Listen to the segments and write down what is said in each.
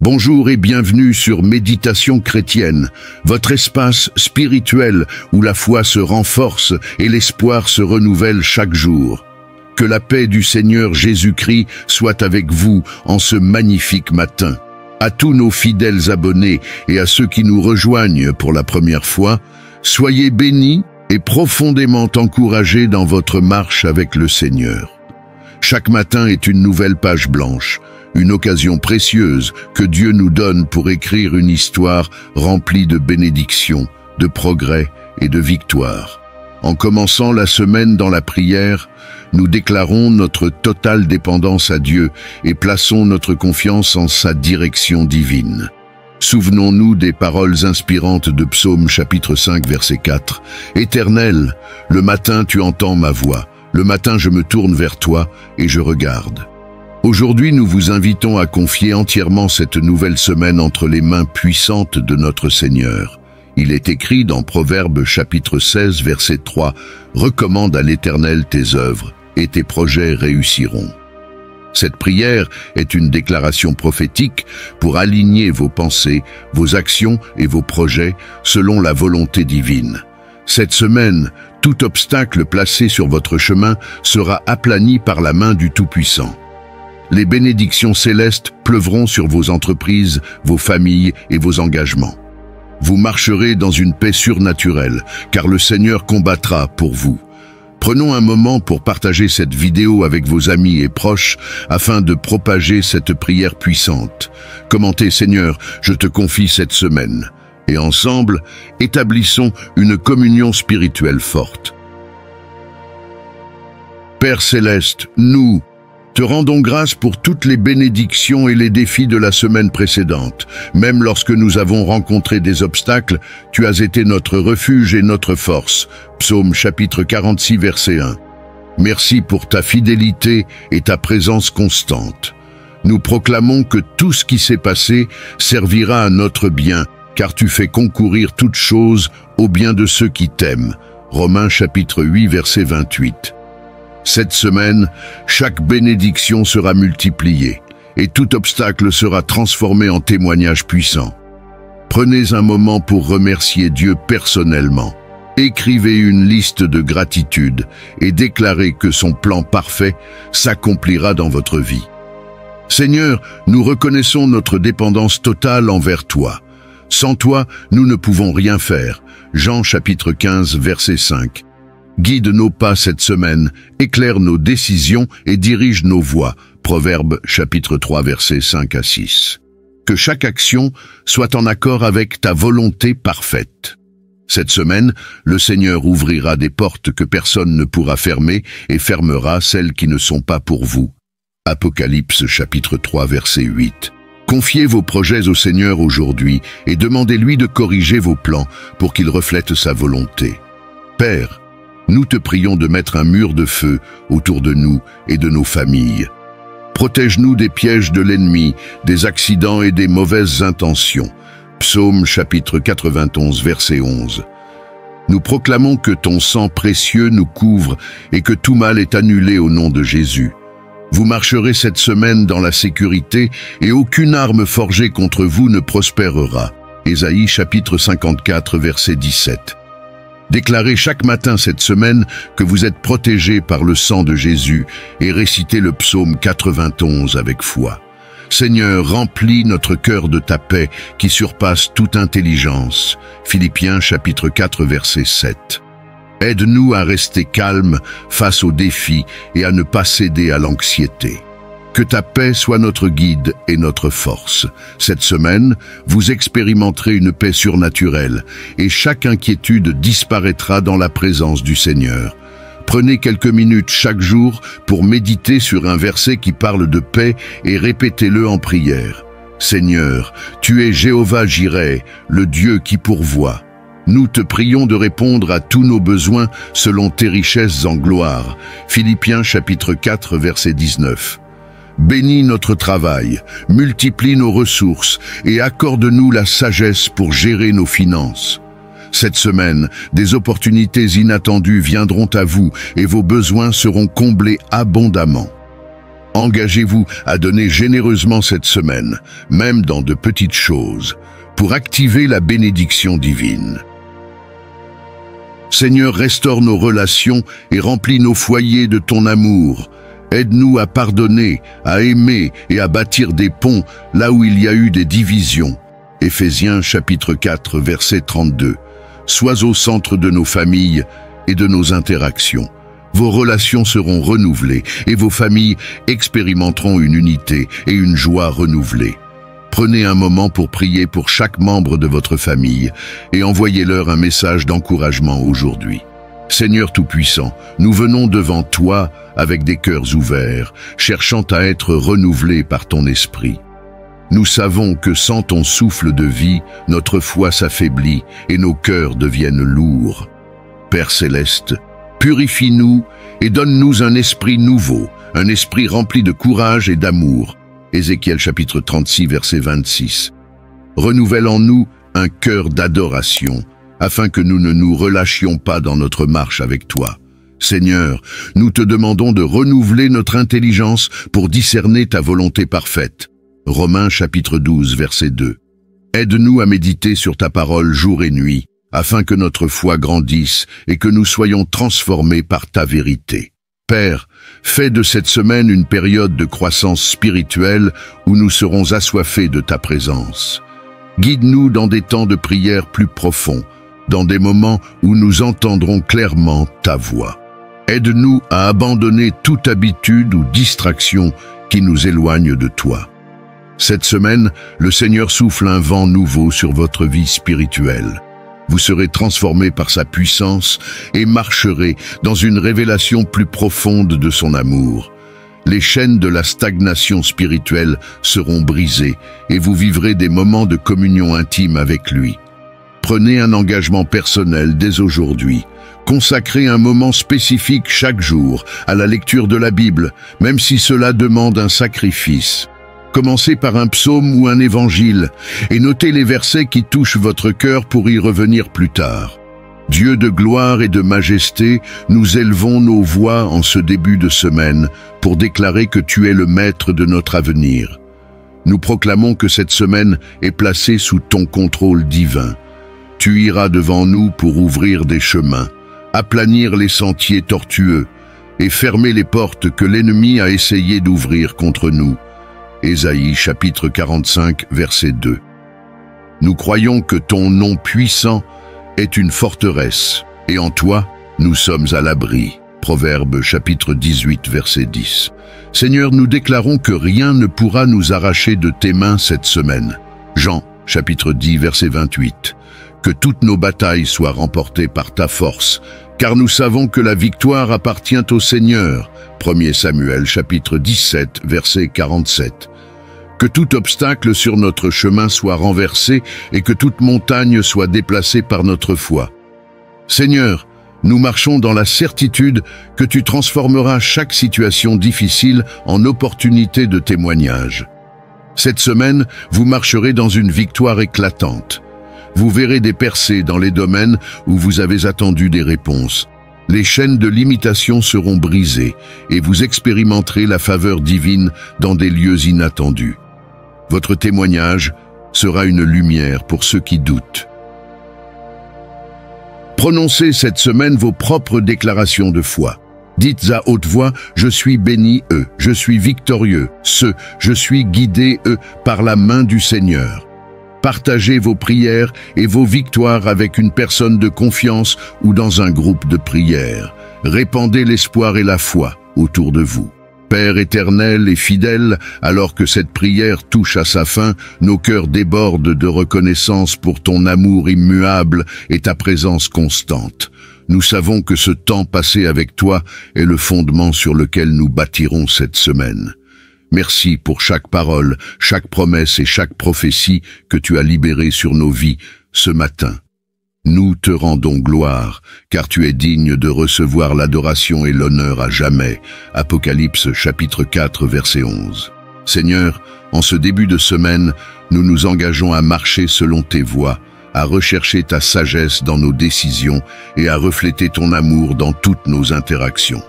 Bonjour et bienvenue sur Méditation chrétienne, votre espace spirituel où la foi se renforce et l'espoir se renouvelle chaque jour. Que la paix du Seigneur Jésus-Christ soit avec vous en ce magnifique matin. À tous nos fidèles abonnés et à ceux qui nous rejoignent pour la première fois, soyez bénis et profondément encouragés dans votre marche avec le Seigneur. Chaque matin est une nouvelle page blanche, une occasion précieuse que Dieu nous donne pour écrire une histoire remplie de bénédictions, de progrès et de victoires. En commençant la semaine dans la prière, nous déclarons notre totale dépendance à Dieu et plaçons notre confiance en sa direction divine. Souvenons-nous des paroles inspirantes de Psaume chapitre 5 verset 4. « Éternel, le matin tu entends ma voix, le matin je me tourne vers toi et je regarde. » Aujourd'hui, nous vous invitons à confier entièrement cette nouvelle semaine entre les mains puissantes de notre Seigneur. Il est écrit dans Proverbes chapitre 16 verset 3 « Recommande à l'Éternel tes œuvres, et tes projets réussiront. » Cette prière est une déclaration prophétique pour aligner vos pensées, vos actions et vos projets selon la volonté divine. Cette semaine, tout obstacle placé sur votre chemin sera aplani par la main du Tout-Puissant. Les bénédictions célestes pleuvront sur vos entreprises, vos familles et vos engagements. Vous marcherez dans une paix surnaturelle, car le Seigneur combattra pour vous. Prenons un moment pour partager cette vidéo avec vos amis et proches afin de propager cette prière puissante. Commentez « Seigneur, je te confie cette semaine » et ensemble, établissons une communion spirituelle forte. Père Céleste, nous te rendons grâce pour toutes les bénédictions et les défis de la semaine précédente. Même lorsque nous avons rencontré des obstacles, tu as été notre refuge et notre force. Psaume chapitre 46 verset 1. Merci pour ta fidélité et ta présence constante. Nous proclamons que tout ce qui s'est passé servira à notre bien, car tu fais concourir toutes choses au bien de ceux qui t'aiment. Romains chapitre 8 verset 28. Cette semaine, chaque bénédiction sera multipliée et tout obstacle sera transformé en témoignage puissant. Prenez un moment pour remercier Dieu personnellement. Écrivez une liste de gratitude et déclarez que son plan parfait s'accomplira dans votre vie. Seigneur, nous reconnaissons notre dépendance totale envers toi. Sans toi, nous ne pouvons rien faire. Jean chapitre 15 verset 5. Guide nos pas cette semaine, éclaire nos décisions et dirige nos voies. Proverbes chapitre 3 versets 5 à 6. Que chaque action soit en accord avec ta volonté parfaite. Cette semaine, le Seigneur ouvrira des portes que personne ne pourra fermer et fermera celles qui ne sont pas pour vous. Apocalypse chapitre 3 verset 8. Confiez vos projets au Seigneur aujourd'hui et demandez-lui de corriger vos plans pour qu'il reflète sa volonté. Père, nous te prions de mettre un mur de feu autour de nous et de nos familles. Protège-nous des pièges de l'ennemi, des accidents et des mauvaises intentions. Psaume chapitre 91 verset 11. Nous proclamons que ton sang précieux nous couvre et que tout mal est annulé au nom de Jésus. Vous marcherez cette semaine dans la sécurité et aucune arme forgée contre vous ne prospérera. Ésaïe chapitre 54 verset 17. Déclarez chaque matin cette semaine que vous êtes protégés par le sang de Jésus et récitez le psaume 91 avec foi. Seigneur, remplis notre cœur de ta paix qui surpasse toute intelligence. Philippiens chapitre 4 verset 7. Aide-nous à rester calmes face aux défis et à ne pas céder à l'anxiété. Que ta paix soit notre guide et notre force. Cette semaine, vous expérimenterez une paix surnaturelle et chaque inquiétude disparaîtra dans la présence du Seigneur. Prenez quelques minutes chaque jour pour méditer sur un verset qui parle de paix et répétez-le en prière. Seigneur, tu es Jéhovah Jireh, le Dieu qui pourvoit. Nous te prions de répondre à tous nos besoins selon tes richesses en gloire. Philippiens chapitre 4 verset 19. Bénis notre travail, multiplie nos ressources et accorde-nous la sagesse pour gérer nos finances. Cette semaine, des opportunités inattendues viendront à vous et vos besoins seront comblés abondamment. Engagez-vous à donner généreusement cette semaine, même dans de petites choses, pour activer la bénédiction divine. Seigneur, restaure nos relations et remplis nos foyers de ton amour. Aide-nous à pardonner, à aimer et à bâtir des ponts là où il y a eu des divisions. Éphésiens chapitre 4, verset 32. Sois au centre de nos familles et de nos interactions. Vos relations seront renouvelées et vos familles expérimenteront une unité et une joie renouvelée. Prenez un moment pour prier pour chaque membre de votre famille et envoyez-leur un message d'encouragement aujourd'hui. Seigneur Tout-Puissant, nous venons devant toi avec des cœurs ouverts, cherchant à être renouvelés par ton esprit. Nous savons que sans ton souffle de vie, notre foi s'affaiblit et nos cœurs deviennent lourds. Père Céleste, purifie-nous et donne-nous un esprit nouveau, un esprit rempli de courage et d'amour. Ézéchiel chapitre 36, verset 26. Renouvelle en nous un cœur d'adoration, afin que nous ne nous relâchions pas dans notre marche avec toi. Seigneur, nous te demandons de renouveler notre intelligence pour discerner ta volonté parfaite. Romains chapitre 12, verset 2. Aide-nous à méditer sur ta parole jour et nuit, afin que notre foi grandisse et que nous soyons transformés par ta vérité. Père, fais de cette semaine une période de croissance spirituelle où nous serons assoiffés de ta présence. Guide-nous dans des temps de prière plus profonds, dans des moments où nous entendrons clairement ta voix. Aide-nous à abandonner toute habitude ou distraction qui nous éloigne de toi. Cette semaine, le Seigneur souffle un vent nouveau sur votre vie spirituelle. Vous serez transformés par sa puissance et marcherez dans une révélation plus profonde de son amour. Les chaînes de la stagnation spirituelle seront brisées et vous vivrez des moments de communion intime avec lui. Prenez un engagement personnel dès aujourd'hui. Consacrez un moment spécifique chaque jour à la lecture de la Bible, même si cela demande un sacrifice. Commencez par un psaume ou un évangile et notez les versets qui touchent votre cœur pour y revenir plus tard. Dieu de gloire et de majesté, nous élevons nos voix en ce début de semaine pour déclarer que tu es le maître de notre avenir. Nous proclamons que cette semaine est placée sous ton contrôle divin. Tu iras devant nous pour ouvrir des chemins, aplanir les sentiers tortueux et fermer les portes que l'ennemi a essayé d'ouvrir contre nous. Ésaïe chapitre 45, verset 2. Nous croyons que ton nom puissant est une forteresse, et en toi, nous sommes à l'abri. Proverbe chapitre 18, verset 10. Seigneur, nous déclarons que rien ne pourra nous arracher de tes mains cette semaine. Jean chapitre 10, verset 28. Que toutes nos batailles soient remportées par ta force, car nous savons que la victoire appartient au Seigneur. 1 Samuel chapitre 17, verset 47. Que tout obstacle sur notre chemin soit renversé et que toute montagne soit déplacée par notre foi. Seigneur, nous marchons dans la certitude que tu transformeras chaque situation difficile en opportunité de témoignage. Cette semaine, vous marcherez dans une victoire éclatante. Vous verrez des percées dans les domaines où vous avez attendu des réponses. Les chaînes de limitation seront brisées et vous expérimenterez la faveur divine dans des lieux inattendus. Votre témoignage sera une lumière pour ceux qui doutent. Prononcez cette semaine vos propres déclarations de foi. Dites à haute voix, je suis béni, je suis victorieux, je suis guidé, par la main du Seigneur. Partagez vos prières et vos victoires avec une personne de confiance ou dans un groupe de prière. Répandez l'espoir et la foi autour de vous. Père éternel et fidèle, alors que cette prière touche à sa fin, nos cœurs débordent de reconnaissance pour ton amour immuable et ta présence constante. Nous savons que ce temps passé avec toi est le fondement sur lequel nous bâtirons cette semaine. Merci pour chaque parole, chaque promesse et chaque prophétie que tu as libérée sur nos vies ce matin. Nous te rendons gloire, car tu es digne de recevoir l'adoration et l'honneur à jamais. Apocalypse chapitre 4, verset 11. Seigneur, en ce début de semaine, nous nous engageons à marcher selon tes voies, à rechercher ta sagesse dans nos décisions et à refléter ton amour dans toutes nos interactions.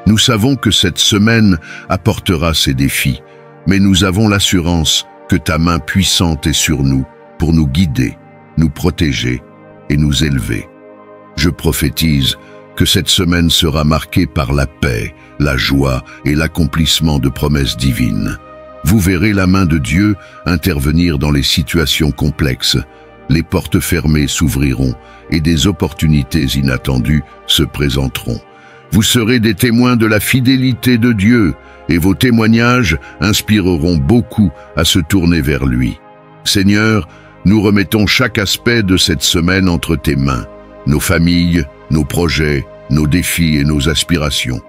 Nous savons que cette semaine apportera ses défis, mais nous avons l'assurance que ta main puissante est sur nous pour nous guider, nous protéger et nous élever. Je prophétise que cette semaine sera marquée par la paix, la joie et l'accomplissement de promesses divines. Vous verrez la main de Dieu intervenir dans les situations complexes. Les portes fermées s'ouvriront et des opportunités inattendues se présenteront. Vous serez des témoins de la fidélité de Dieu et vos témoignages inspireront beaucoup à se tourner vers lui. Seigneur, nous remettons chaque aspect de cette semaine entre tes mains, nos familles, nos projets, nos défis et nos aspirations.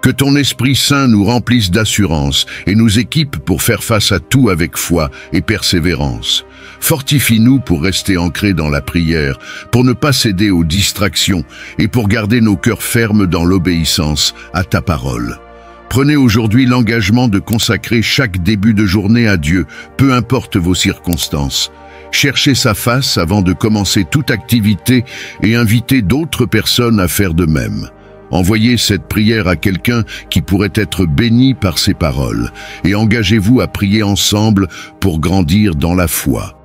Que ton Esprit Saint nous remplisse d'assurance et nous équipe pour faire face à tout avec foi et persévérance. Fortifie-nous pour rester ancrés dans la prière, pour ne pas céder aux distractions et pour garder nos cœurs fermes dans l'obéissance à ta parole. Prenez aujourd'hui l'engagement de consacrer chaque début de journée à Dieu, peu importe vos circonstances. Cherchez sa face avant de commencer toute activité et invitez d'autres personnes à faire de même. Envoyez cette prière à quelqu'un qui pourrait être béni par ces paroles et engagez-vous à prier ensemble pour grandir dans la foi.